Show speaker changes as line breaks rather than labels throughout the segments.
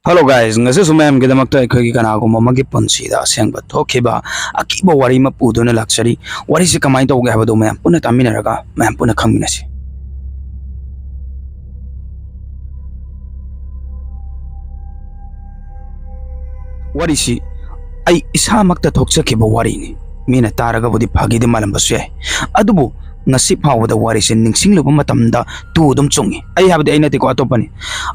Hello guys, ngasi sumem ke damak ta khoi kana ko mama ki punsi da seng ba thokhiba akiba wari ma puduna luxury wari se kamai to ge ha do mem puna tamina raga mem puna khangmina si wari si ai isa makta thokchakhiba wari ni mina taraga budi phagi de malam basu ai adubu ngasi phawda wari se ningsing luba matamda tu dum chungi ai habde aina te ko atopani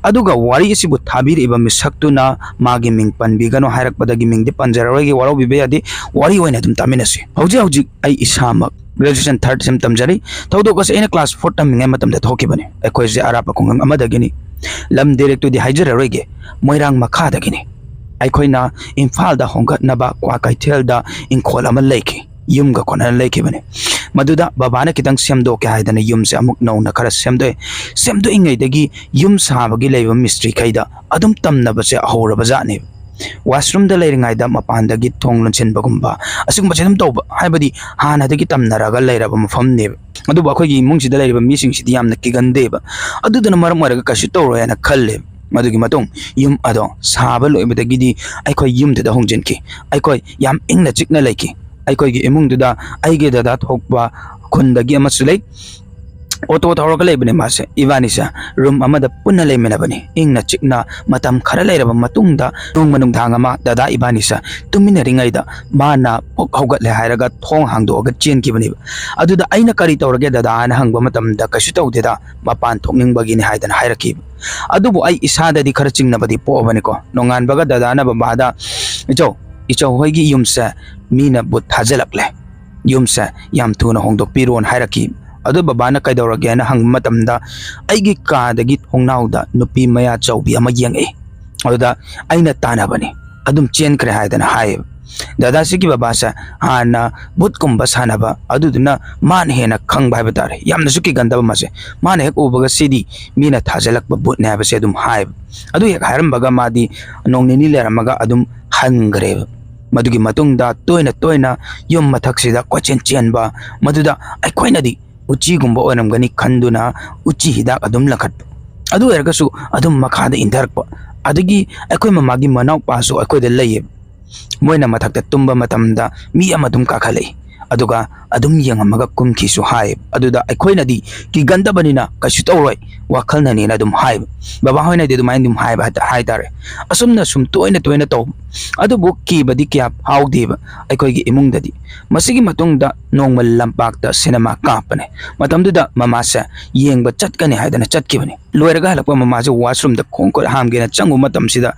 aduga wari si bu thabir iba misaktuna magi ming panbi gano hairak padagi ming de panjaragi waro bibe adi wari oina dum taminasi hauji hauji ai isama graduation third sem tamjari thodo ko se ina class 4 taminga matamda thokibani ekoi je arapa kungang amadagini lam direct to di haijar roige moirang makha dagini ꯑꯩꯈꯣꯏꯅ ꯏꯝꯐꯥꯜꯗ ꯍꯣꯡꯒꯠꯅꯕ ꯀ꯭ꯋꯥꯀꯩꯊꯦꯜꯗ ꯏꯪꯈꯣꯜ ꯑꯃ ꯂꯩꯈꯤ ꯌꯨꯝꯒ ꯀꯣꯟꯅꯅ ꯂꯩꯈꯤꯕꯅꯤ ꯃꯗꯨꯗ ꯕꯕꯥꯅ ꯈꯤꯇꯪ ꯁꯦꯝꯗꯣꯛꯀꯦ ꯍꯥꯏꯗꯅ ꯌꯨꯝꯁꯦ ꯑꯃꯨꯛ ꯅꯧꯅ ꯈꯔ ꯁꯦꯝꯗꯣꯛꯑꯦ ꯁꯦꯝꯗꯣꯛꯏꯉꯩꯗꯒꯤ ꯌꯨꯝ ꯁꯥꯕꯒꯤ ꯂꯩꯕ ꯃꯤꯁꯇ꯭ꯔꯤꯈꯩꯗ ꯑꯗꯨꯝ ꯇꯝꯅꯕꯁꯦ ꯍꯧꯔꯕꯖꯥꯠꯅꯦꯕ ꯋꯥꯁꯔꯨꯝꯗ ꯂꯩꯔꯤꯉꯩꯗ ꯃꯄꯥꯟꯗꯒꯤ ꯊꯣꯡ ꯂꯣꯟꯁꯤꯟꯕꯒꯨꯝꯕ ꯑꯁꯤꯒꯨꯝꯕꯁꯦ ꯑꯗꯨꯝ ꯇꯧꯕ ꯍꯥꯏꯕꯗꯤ ꯍꯥꯟꯅꯗꯒꯤ ꯇꯝꯅꯔꯒ ꯂꯩꯔꯕ ꯃꯐꯝꯅꯦꯕ ꯑꯗꯨꯕꯨ ꯑꯩꯈꯣꯏꯒꯤ ꯏꯃꯨꯡꯁꯤꯗ ꯂꯩꯔꯤꯕ ꯃꯤꯁꯤꯡꯁꯤꯗꯤ ꯌꯥꯝꯅ ꯀꯤꯒꯟꯗꯦꯕ ꯑꯗꯨꯗꯨꯅ ꯃꯔꯝ ꯑꯣꯏꯔꯒ ꯀꯩꯁꯨ ꯇꯧꯔꯣꯏ ꯍꯥꯏꯅ ꯈꯜꯂꯦꯕ ꯃꯗꯨꯒꯤ ꯃꯇꯨꯡ ꯌꯨꯝ ꯑꯗꯣ ꯁꯥꯕ ꯂꯣꯏꯕꯗꯒꯤꯗꯤ ꯑꯩꯈꯣꯏ ꯌꯨꯝꯗꯨꯗ ꯍꯣꯡꯖꯤꯟꯈꯤ ꯑꯩꯈꯣꯏ ꯌꯥꯝ ꯏꯪꯅ ꯆꯤꯛꯅ ꯂꯩꯈꯤ ꯑꯩꯈꯣꯏꯒꯤ ꯏꯃꯨꯡꯗꯨꯗ ꯑꯩꯒꯤ ꯗꯗꯥ ꯊꯣꯛꯄ ꯈꯨꯟꯗꯒꯤ ꯑꯃꯁꯨ ꯂꯩ ꯑꯣꯇꯣ ꯊꯧꯔꯒ ꯂꯩꯕꯅꯦ ꯃꯥꯁꯦ ꯏꯕꯥꯅꯤꯁꯦ ꯔꯨꯝ ꯑꯃꯗ ꯄꯨꯟꯅ ꯂꯩꯃꯤꯟꯅꯕꯅꯤ ꯏꯪꯅ ꯆꯤꯛꯅ ꯃꯇꯝ ꯈꯔ ꯂꯩꯔꯕ ꯃꯇꯨꯡꯗ ꯅꯣꯡꯃ ꯅꯨꯡꯗꯥꯡ ꯑꯃ ꯗꯗꯥ ꯏꯕꯥꯅꯤꯁꯦ ꯇꯨꯃꯤꯟꯅꯔꯤꯉꯩꯗ ꯃꯥꯅ ꯄꯨꯛ ꯍꯧꯒꯠꯂꯦ ꯍꯥꯏꯔꯒ ꯊꯣꯡ ꯍꯥꯡꯗꯣꯛꯑꯒ ꯆꯦꯟꯈꯤꯕꯅꯦꯕ ꯑꯗꯨꯗ ꯑꯩꯅ ꯀꯔꯤ ꯇꯧꯔꯒꯦ ꯗꯗꯥ ꯍꯥꯏꯅ ꯍꯪꯕ ꯃꯇꯝꯗ ꯀꯩꯁꯨ ꯇꯧꯗꯦꯗ ꯃꯄꯥꯟ ꯊꯣꯛꯅꯤꯡꯕꯒꯤꯅꯤ ꯍꯥꯏꯗꯅ ꯍꯥꯏꯔꯛꯈꯤꯕ ꯑꯗꯨꯕꯨ ꯑꯩ ꯏꯁꯥꯗꯗꯤ ꯈꯔ ꯆꯤꯡꯅꯕꯗꯤ ꯄꯣꯛꯑꯕꯅꯤꯀꯣ ꯅꯣꯡꯉꯥꯟꯕꯒ ꯗꯗꯥꯅ ꯕꯕꯥꯗ ꯏꯆꯧ ꯍꯣꯏꯒꯤ ꯌꯨꯝꯁꯦ ꯃꯤꯅ ꯕꯨꯠ ꯊꯥꯖꯤꯜꯂꯛꯂꯦ ꯌꯨꯝꯁꯦ ꯌꯥꯝ ꯊꯨꯅ ꯍꯣꯡꯗꯣꯛꯄꯤꯔꯣꯅ ꯍꯥꯏꯔꯛꯈꯤ ꯑꯗꯨ ꯕꯕꯥꯅ ꯀꯩꯗꯧꯔꯒꯦꯅ ꯍꯪꯕ ꯃꯇꯝꯗ ꯑꯩꯒꯤ ꯀꯥꯗꯒꯤ ꯊꯣꯡꯅꯥꯎꯗ ꯅꯨꯄꯤ ꯃꯌꯥ ꯆꯧꯕꯤ ꯑꯃ ꯌꯦꯡꯉꯛꯏ ꯑꯗꯨꯗ ꯑꯩꯅ ꯇꯥꯟꯅꯕꯅꯤ ꯑꯗꯨꯝ ꯆꯦꯟꯈ꯭ꯔꯦ ꯍꯥꯏꯗꯅ ꯍꯥꯏꯌꯦꯕ ꯗꯗꯥꯁꯤꯒꯤ ꯕꯕꯥꯁꯦ ꯍꯥꯟꯅ ꯕꯨꯠꯀꯨꯝꯕ ꯁꯥꯟꯅꯕ ꯑꯗꯨꯗꯨꯅ ꯃꯥꯅ ꯍꯦꯟꯅ ꯈꯪꯕ ꯍꯥꯏꯕ ꯇꯥꯔꯦ ꯌꯥꯝꯅꯁꯨ ꯀꯤꯒꯟꯗꯕ ꯃꯥꯁꯦ ꯃꯥꯅ ꯍꯦꯛ ꯎꯕꯒ ꯁꯤꯗꯤ ꯃꯤꯅ ꯊꯥꯖꯤꯜꯂꯛꯄ ꯕꯨꯠꯅꯦ ꯍꯥꯏꯕꯁꯦ ꯑꯗꯨꯝ ꯍꯥꯏꯕ ꯑꯗꯨ ꯍꯦꯛ ꯍꯥꯏꯔꯝꯕꯒ ꯃꯥꯗꯤ ꯅꯣꯡ ꯅꯤꯅꯤ ꯂꯩꯔꯝꯃꯒ ꯑꯗꯨꯝ ꯍꯟꯈ꯭ꯔꯦꯕ ꯃꯗꯨꯒꯤ ꯃꯇꯨꯡꯗ ꯇꯣꯏꯅ ꯇꯣꯏꯅ ꯌꯨꯝ ꯃꯊꯛꯁꯤꯗ ꯀꯣꯏꯆꯦꯟ ꯆꯦꯟꯕ ꯃꯗꯨꯗ ꯑꯩꯈꯣꯏꯅꯗꯤ ꯎꯆꯤꯒꯨꯝꯕ ꯑꯣꯏꯔꯝꯒꯅꯤ ꯈꯟꯗꯨꯅ ꯎꯆꯤ ꯍꯤꯗꯥꯛ ꯑꯗꯨꯝ ꯂꯪꯈꯠꯄ ꯑꯗꯨ ꯑꯣꯏꯔꯒꯁꯨ ꯑꯗꯨꯝ ꯃꯈꯥꯗ ꯏꯟꯊꯔꯛꯄ ꯑꯗꯒꯤ ꯑꯩꯈꯣꯏ ꯃꯃꯥꯒꯤ ꯃꯅꯥꯎꯄꯥꯁꯨ ꯑꯩꯈꯣꯏꯗ ꯂꯩꯌꯦꯕ ꯃꯣꯏꯅ ꯃꯊꯛꯇ ꯇꯨꯝꯕ ꯃꯇꯝꯗ ꯃꯤ ꯑꯃ ꯑꯗꯨꯝ ꯀꯥꯈꯠꯂꯛꯏ ꯑꯗꯨꯒ ꯑꯗꯨꯝ ꯌꯦꯡꯉꯝꯃꯒ ꯀꯨꯝꯈꯤꯁꯨ ꯍꯥꯏꯌꯦꯕ ꯑꯗꯨꯗ ꯑꯩꯈꯣꯏꯅꯗꯤ ꯀꯤꯒꯟꯗꯕꯅꯤꯅ ꯀꯩꯁꯨ ꯇꯧꯔꯣꯏ ꯋꯥꯈꯜꯅꯅꯦꯅ ꯑꯗꯨꯝ ꯍꯥꯏꯕ ꯕꯕꯥ ꯍꯣꯏꯅꯗꯤ ꯑꯗꯨꯃꯥꯏꯅ ꯑꯗꯨꯝ ꯍꯥꯏꯕ ꯍꯥꯏꯇꯥꯔꯦ ꯑꯁꯨꯝꯅ ꯁꯨꯝ ꯇꯣꯏꯅ ꯇꯣꯏꯅ ꯇꯧꯕ ꯑꯗꯨꯕꯨ ꯀꯤꯕꯗꯤ ꯀꯌꯥ ꯐꯥꯎꯗꯦꯕ ꯑꯩꯈꯣꯏꯒꯤ ꯏꯃꯨꯡꯗꯗꯤ ꯃꯁꯤꯒꯤ ꯃꯇꯨꯡꯗ ꯅꯣꯡꯃ ꯂꯝꯄꯥꯛꯇ ꯁꯤꯅꯦꯃꯥ ꯀꯥꯞꯄꯅꯦ ꯃꯇꯝꯗꯨꯗ ꯃꯃꯥꯁꯦ ꯌꯦꯡꯕ ꯆꯠꯀꯅꯤ ꯍꯥꯏꯗꯅ ꯆꯠꯈꯤꯕꯅꯤ ꯂꯣꯏꯔꯒ ꯍꯜꯂꯛꯄ ꯃꯃꯥꯁꯦ ꯋꯥꯁꯔꯨꯝꯗ ꯈꯣꯡ ꯈꯨꯠ ꯍꯥꯝꯒꯦꯅ ꯆꯪꯕ ꯃꯇꯝꯁꯤꯗ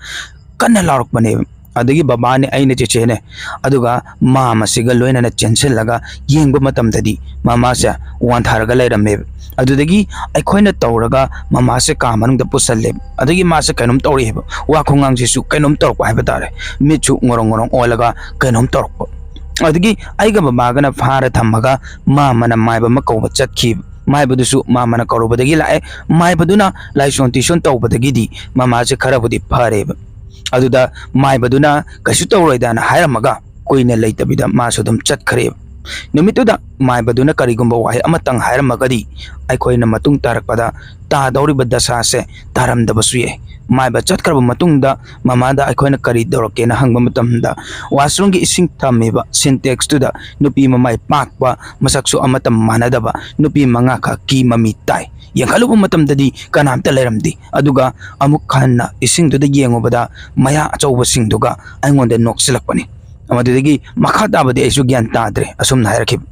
ꯀꯟꯅ ꯂꯥꯎꯔꯛꯄꯅꯦꯕ ꯑꯗꯒꯤ ꯕꯕꯥꯅꯦ ꯑꯩꯅ ꯆꯦꯆꯦꯅꯦ ꯑꯗꯨꯒ ꯃꯥꯃꯁꯤꯒ ꯂꯣꯏꯅꯅ ꯆꯦꯟꯁꯤꯜꯂꯒ ꯌꯦꯡꯕ ꯃꯇꯝꯗꯗꯤ ꯃꯃꯥꯁꯦ ꯋꯥꯟꯊꯔꯒ ꯂꯩꯔꯝꯃꯦꯕ ꯑꯗꯨꯗꯒꯤ ꯑꯩꯈꯣꯏꯅ ꯇꯧꯔꯒ ꯃꯃꯥꯁꯦ ꯀꯥ ꯃꯅꯨꯡꯗ ꯄꯨꯁꯜꯂꯦꯕ ꯑꯗꯒꯤ ꯃꯥꯁꯦ ꯀꯩꯅꯣꯝ ꯇꯧꯔꯛꯑꯦꯕ ꯋꯥ ꯈꯣꯡꯉꯥꯡꯁꯤꯁꯨ ꯀꯩꯅꯣꯝ ꯇꯧꯔꯛꯄ ꯍꯥꯏꯕ ꯇꯥꯔꯦ ꯃꯤꯠꯁꯨ ꯉꯣꯔꯣꯡ ꯉꯣꯔꯣꯡ ꯑꯣꯜꯂꯒ ꯀꯩꯅꯣꯝ ꯇꯧꯔꯛꯄ ꯑꯗꯒꯤ ꯑꯩꯒ ꯕꯕꯥꯒꯅ ꯐꯥꯔ ꯊꯝꯃꯒ ꯃꯥꯃꯅ ꯃꯥꯏꯕ ꯑꯃ ꯀꯧꯕ ꯆꯠꯈꯤꯕ ꯃꯥꯏꯕꯗꯨꯁꯨ ꯃꯥꯃꯅ ꯀꯧꯔꯨꯕꯗꯒꯤ ꯂꯥꯛꯑꯦ ꯃꯥꯏꯕꯗꯨꯅ ꯂꯥꯏꯁꯣꯟ ꯇꯤꯁꯣꯟ ꯇꯧꯕꯗꯒꯤꯗꯤ ꯃꯃꯥꯁꯦ ꯈꯔꯕꯨꯗꯤ ꯐꯔꯦꯕ ꯑꯗꯨꯗ ꯃꯥꯏꯕꯗꯨꯅ ꯀꯩꯁꯨ ꯇꯧꯔꯣꯏꯗꯅ ꯍꯥꯏꯔꯝꯃꯒ ꯀꯨꯏꯅ ꯂꯩꯇꯕꯤꯗ ꯃꯥꯁꯨ ꯑꯗꯨꯝ ꯆꯠꯈ꯭ꯔꯦꯕ ꯅꯨꯃꯤꯠꯇꯨꯗ ꯃꯥꯏꯕꯗꯨꯅ ꯀꯔꯤꯒꯨꯝꯕ ꯋꯥꯍꯩ ꯑꯃꯇꯪ ꯍꯥꯏꯔꯝꯃꯒꯗꯤ ꯑꯩꯈꯣꯏꯅ ꯃꯇꯨꯡ ꯇꯥꯔꯛꯄꯗ ꯇꯥꯗꯧꯔꯤꯕ ꯗꯁꯥꯁꯦ ꯇꯥꯔꯝꯗꯕꯁꯨ ꯌꯥꯏ ꯃꯥꯏꯕ ꯆꯠꯈ꯭ꯔꯕ ꯃꯇꯨꯡꯗ ꯃꯃꯥꯗ ꯑꯩꯈꯣꯏꯅ ꯀꯔꯤ ꯇꯧꯔꯛꯀꯦꯅ ꯍꯪꯕ ꯃꯇꯝꯗ ꯋꯥꯁꯔꯨꯝꯒꯤ ꯏꯁꯤꯡ ꯊꯝꯃꯤꯕ ꯁꯤꯟꯇꯦꯛꯁꯇꯨꯗ ꯅꯨꯄꯤ ꯃꯃꯥꯏ ꯄꯥꯛꯄ ꯃꯁꯛꯁꯨ ꯑꯃꯠꯇ ꯃꯥꯟꯅꯗꯕ ꯅꯨꯄꯤ ꯃꯉꯥꯈꯛꯀꯤ ꯃꯃꯤ ꯇꯥꯏ ꯌꯦꯡꯈꯠꯂꯨꯕ ꯃꯇꯝꯗꯗꯤ ꯀꯅꯥꯝꯇ ꯂꯩꯔꯝꯗꯦ ꯑꯗꯨꯒ ꯑꯃꯨꯛ ꯍꯟꯅ ꯏꯁꯤꯡꯗꯨꯗ ꯌꯦꯡꯉꯨꯕꯗ ꯃꯌꯥ ꯑꯆꯧꯕꯁꯤꯡꯗꯨꯒ ꯑꯩꯉꯣꯟꯗ ꯅꯣꯛꯁꯤꯜꯂꯛꯄꯅꯤ ꯃꯗꯨꯗꯒꯤ ꯃꯈꯥ ꯇꯥꯕꯗꯤ ꯑꯩꯁꯨ ꯒ꯭ꯌꯥꯟ ꯇꯥꯗ꯭ꯔꯦ ꯑꯁꯨꯝꯅ ꯍꯥꯏꯔꯛꯈꯤꯕ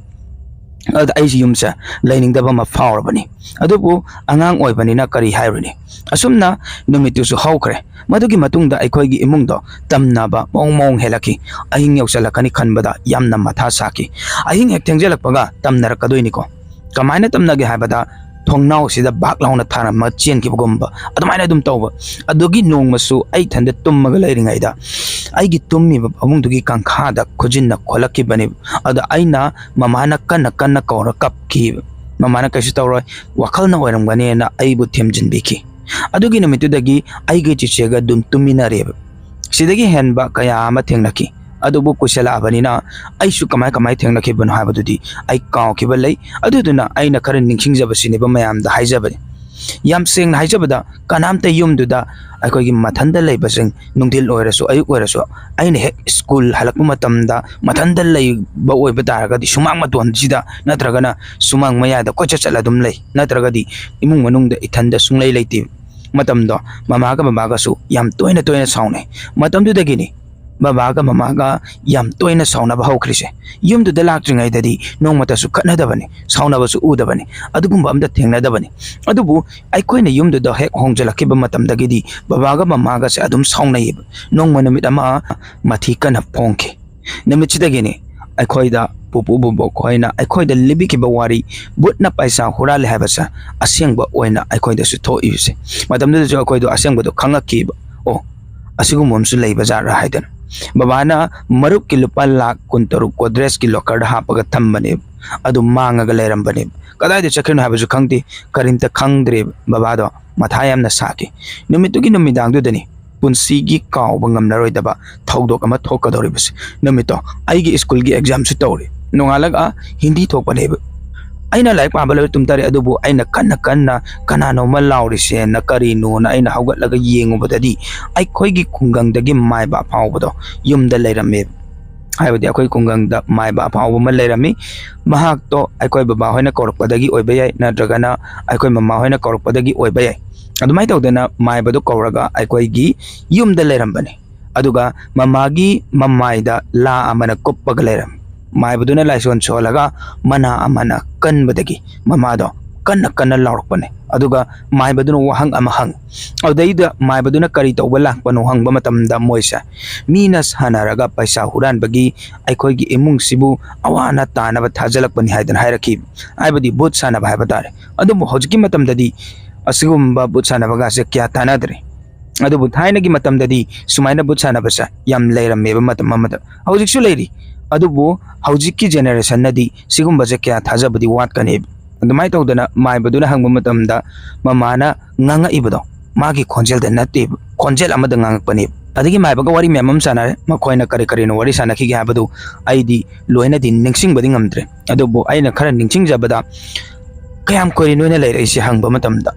ꯑꯗꯨꯗ ꯑꯩꯁꯤ ꯌꯨꯝꯁꯦ ꯂꯩꯅꯤꯡꯗꯕ ꯑꯃ ꯐꯥꯎꯔꯕꯅꯤ ꯑꯗꯨꯕꯨ ꯑꯉꯥꯡ ꯑꯣꯏꯕꯅꯤꯅ ꯀꯔꯤ ꯍꯥꯏꯔꯨꯅꯤ ꯑꯁꯨꯝꯅ ꯅꯨꯃꯤꯠꯇꯨꯁꯨ ꯍꯧꯈ꯭ꯔꯦ ꯃꯗꯨꯒꯤ ꯃꯇꯨꯡꯗ ꯑꯩꯈꯣꯏꯒꯤ ꯏꯃꯨꯡꯗꯣ ꯇꯝꯅꯕ ꯃꯑꯣꯡ ꯍꯦꯜꯂꯛꯈꯤ ꯑꯍꯤꯡ ꯌꯧꯁꯜꯂꯛꯀꯅꯤ ꯈꯟꯕꯗ ꯌꯥꯝꯅ ꯃꯊꯥ ꯁꯥꯈꯤ ꯑꯍꯤꯡ ꯍꯦꯛ ꯊꯦꯡꯖꯜꯂꯛꯄꯒ ꯇꯝꯅꯔꯛꯀꯗꯣꯏꯅꯤꯀꯣ ꯀꯃꯥꯏꯅ ꯇꯝꯅꯒꯦ ꯍꯥꯏꯕꯗ ꯊꯣꯡꯅꯥꯎꯁꯤꯗ ꯕꯥꯛ ꯂꯥꯎꯅ ꯊꯥꯔꯝꯃ ꯆꯦꯟꯈꯤꯕꯒꯨꯝꯕ ꯑꯗꯨꯃꯥꯏꯅ ꯑꯗꯨꯝ ꯇꯧꯕ ꯑꯗꯨꯒꯤ ꯅꯣꯡꯃꯁꯨ ꯑꯩ ꯏꯊꯟꯗ ꯇꯨꯝꯃꯒ ꯂꯩꯔꯤꯉꯩꯗ ꯑꯩꯒꯤ ꯇꯨꯝꯃꯤꯕ ꯐꯃꯨꯡꯗꯨꯒꯤ ꯀꯥꯡꯈꯥꯗ ꯈꯨꯖꯤꯟꯅ ꯈꯣꯠꯂꯛꯈꯤꯕꯅꯦꯕ ꯑꯗ ꯑꯩꯅ ꯃꯃꯥꯅ ꯀꯟꯅ ꯀꯟꯅ ꯀꯧꯔ ꯀꯞꯈꯤꯕ ꯃꯃꯥꯅ ꯀꯩꯁꯨ ꯇꯧꯔꯣꯏ ꯋꯥꯈꯜꯅ ꯑꯣꯏꯔꯝꯒꯅꯤꯅ ꯑꯩꯕꯨ ꯊꯦꯝꯖꯤꯟꯕꯤꯈꯤ ꯑꯗꯨꯒꯤ ꯅꯨꯃꯤꯠꯇꯨꯗꯒꯤ ꯑꯩꯒꯤ ꯆꯤꯆꯦꯒ ꯑꯗꯨꯝ ꯇꯨꯝꯃꯤꯟꯅꯔꯦꯕ ꯁꯤꯗꯒꯤ ꯍꯦꯟꯕ ꯀꯌꯥ ꯑꯃ ꯊꯦꯡꯅꯈꯤ ꯑꯗꯨꯕꯨ ꯀꯨꯏꯁꯜꯂꯛꯑꯕꯅꯤꯅ ꯑꯩꯁꯨ ꯀꯃꯥꯏ ꯊꯦꯡꯅꯈꯤꯕꯅꯣ ꯍꯥꯏꯕꯗꯨꯗꯤ ꯑꯩ ꯀꯥꯎꯈꯤꯕ ꯂꯩ ꯑꯗꯨꯗꯨꯅ ꯑꯩꯅ ꯈꯔ ꯅꯤꯡꯁꯤꯡꯖꯕꯁꯤꯅꯦꯕ ꯃꯌꯥꯝꯗ ꯍꯥꯏꯖꯕꯅꯤ yam seng na haijabada kanamta yumduda aikogi mathanda leibasing nungdil oirasu ayuk oirasu aina hek school halakpa matamda mathanda leiba oiba taragadi sumang maton jida natragana sumang mayada kocha chala dum lei natragadi imung manungda ithanda sunglei leiti matamdo mamaga babaga su yam toina toina saune matamdu dagini babaga mamaga yam toina sauna ba hokrise yumdu da laktringai dadi nongmata su khatna dabani sauna ba su udabani adugumba amda thengna dabani adubu aikoina yumdu da hek hongjala kiba matam dagidi babaga mamaga se adum sauna yib nongma namit ama mathi kana phongke namit chidagini aikoida pupu bubo koina aikoida libi kiba wari butna paisa hurale habasa asyangba oina aikoida su tho use matam da jo aikoido asyangba do khanga kiba o asigum momsu leiba jara haidan babana maruk ki lupa lakh kuntaru kodres ki locker hapaga thambane adu mangaga leirambane kadai de chakrin habasu khangti karimta khangdre babado mathayam na saki numitugi numidang du dani punsi gi kaw bangam naroi daba thodok ama thokadori bas numito aigi school gi exam su tawri nongalaga hindi thokpane aina like pabalo tumtari adubu aina kanna kanano malauri se na karino na aina hawgatlaga yengubadadi ai khoigi kungang dagi mai ba phawbado yumda leirame haibadi akoi kungang da mai ba phawba ma leirami mahak to akoi baba hoina korpadagi oiba yai nadragana akoi mama hoina korpadagi oiba yai adumai tawdana mai badu kawraga akoi gi yumda leirambani aduga mamagi mamaida la amana koppaga leiram mai baduna laison cholaga mana amana kan badagi mamado kanna laurpane aduga mai baduna wahang amahang audaida mai baduna kari tawba lakpano hangba matamda moisa minas hanaraga paisa huran bagi aikoigi imung sibu awana tanaba thajalakpani haidan hairaki aibadi bot sana bhai batare adubu hojiki matamdadi asigumba bot sana baga se kya tanadre adubu thainagi matamdadi sumaina bot sana basa yam leirameba matam amada hojiksu leiri adubu hawjiki generation nadi sigumba je kya thajabadi wat kane adumai tawdana mai baduna hangba matamda mamana nganga ibado magi khonjel da nate khonjel amada nganga pane adigi mai baga wari memam sanare makoina kare no wari sanaki ga badu aidi loina din ningsing badi ngamdre adubu aina khara ningsing jabada kayam kori noina leire isi hangba matamda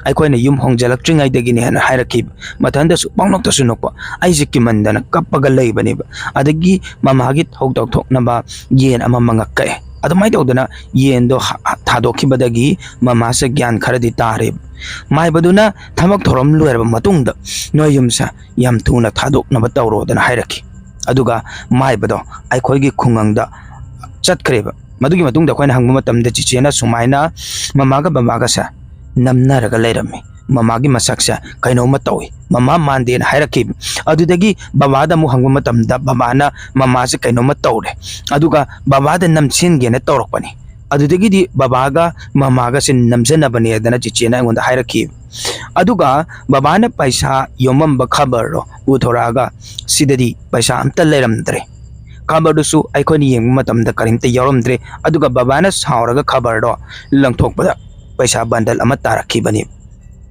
aikoina yum hongjalak tringai dagini hana hairakib mathanda su pangnok tasu nokpa aiji kimandana kappaga leibani adagi mamagi thoktok thoknaba yen ama mangakkai adumai tawdana yen do thadokibadagi mama se gyan kharadi tare mai baduna thamak thorom luerba matungda noyumsa yam thuna thadoknaba tawrodana hairaki aduga mai bado aikoigi khungangda chatkreba madugi matungda khoina hangba matamda chichena sumaina mamaga babaga sa namnaraga leirami mamagi masaksa kainoma tawi mama mandena hairakib adudagi babada mu hangba matamda babana mama se kainoma tawre aduga babada namchingena tawrakpani adudagi di babaga mamaga se namjanabani adana chichena ngonda hairakib aduga babana paisa yomamba khabaro uthoraga sidadi paisa amta leiramdre khabar dusu aikoni yeng matamda karimta yaramdre aduga babana sauraga khabar do langthokpada paisa bandal ama tarakibani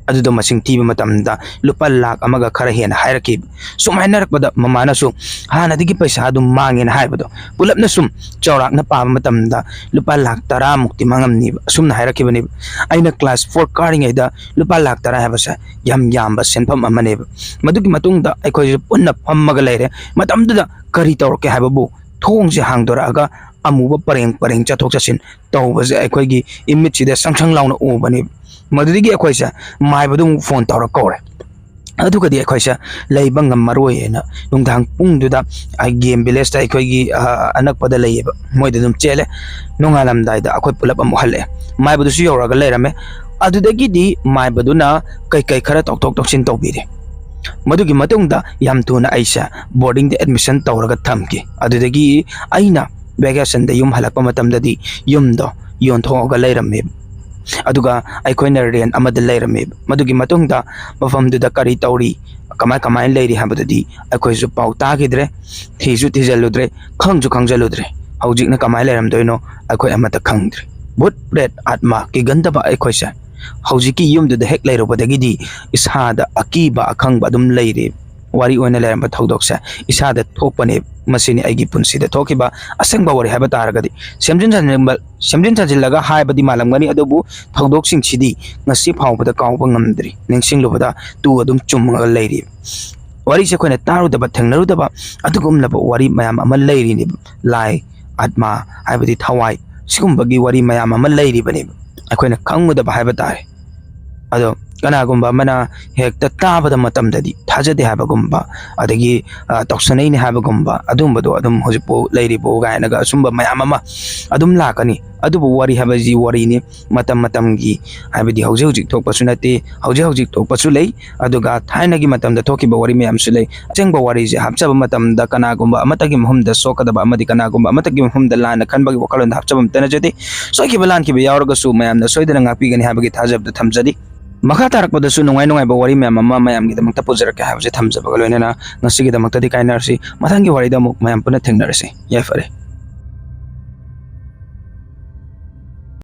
adudo masing tiba matamda lupa lakh amaga khara hena hairakib sumaina rakpada mamana su hana digi paisa dum mangin haibado pulapna sum chawrak na pa matamda lupa lakh 10 mukti mangamni sumna hairakibani aina class 4 karingai da lupa lakh 10 habasa yamba senpham amane madugi matungda aikoi punna phammaga leire matamda kari tawrke haibabu thongse hangdoraga amuba pareng chathok chasin tawbase aikoigi image sida sangsang launa ubani madudigi akoisa mai badung phone tawra kore adugadi akoisa leibang maroi na nungdang pungduda a game village ta aikoigi anak pada leiba moida dum chele nongalam daida akoi pulap amu halle mai badu su yoraga leirame adudagi di mai baduna kai khara tok toksin tawbire madugi matungda yam tuna aisa boarding the admission tawraga thamki adudagi aina vacation da yum halakpa matamdadi yumdo yonthoga leirame aduga aikoina ren amada leirame madugi matungda mafamduda kari tawri kamai leiri habadadi aikoi su pau tagidre thisu thijaludre khangjaludre haujikna kamai leiramdoino aikoi amata khangdre bot red atma ki gandaba aikoisa haujiki yumduda hek leirobadagidi ishada akiba akhangba dum leire wari oina leramba thodokse isada thokpane masini aigi punsida thokiba asengba wari haba taragadi semjin chanjilaga haibadi malamgani adubu thodok sidi ngasi phawbada kawba ngamdri ningsing lubada tu adum chumga leiri wari se khone tarudaba thengnarudaba adugumlaba wari mayam ama leiri ni lai atma haibadi thawai sigumbagi wari mayam ama leiri bani akoina khangudaba haiba tare ado kanagumba mana hekta tabada matamdadi thajade habagumba adagi toxanai ni habagumba adumbado adum hojipo leiribo gainaga asumba mayam ama adum lakani adubu wari habaji wari ni matamgi habadi hauji hauji thokpasu nate hauji thokpasu lei aduga thainagi matamda thokiba wari mayam su lei achengba wari je hapchaba matamda kanagumba amatagi mahumda sokadaba amadi kanagumba amatagi mahumda lana khanbagi wakalon hapchaba mtana jade soikiba lan kiba yauraga su mayamna soidana ngapi gani habagi thajabda thamjadi makha tarakpadasu nungai ba wari mayam ama mayam gi damakta pujarake habje thamjabaga loinana ngasi gi damakta di kainarsi mathangi wari da muk mayam puna thengnarse yai fare.